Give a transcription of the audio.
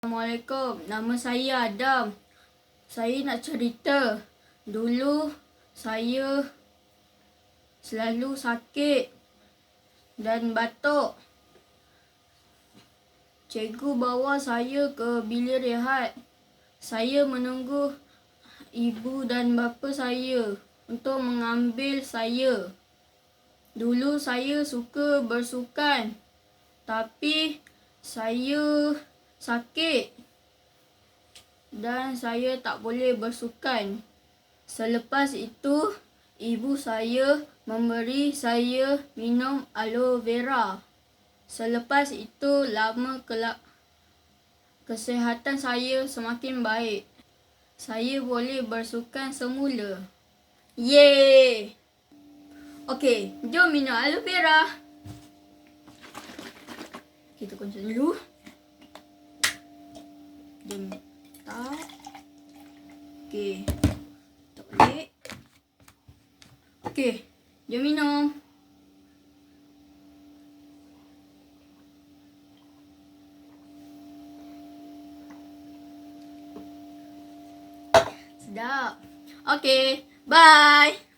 Assalamualaikum, nama saya Adam. Saya nak cerita. Dulu saya selalu sakit dan batuk. Cikgu bawa saya ke bilik rehat. Saya menunggu ibu dan bapa saya untuk mengambil saya. Dulu saya suka bersukan, tapi saya sakit dan saya tak boleh bersukan. Selepas itu, ibu saya memberi saya minum aloe vera. Selepas itu, lama kesihatan saya semakin baik. Saya boleh bersukan semula. Yeay! Okey, jom minum aloe vera. Kita kunci dulu. Jom letak. Okey. Tak balik. Okey, jom minum. Sedap. Okey, bye.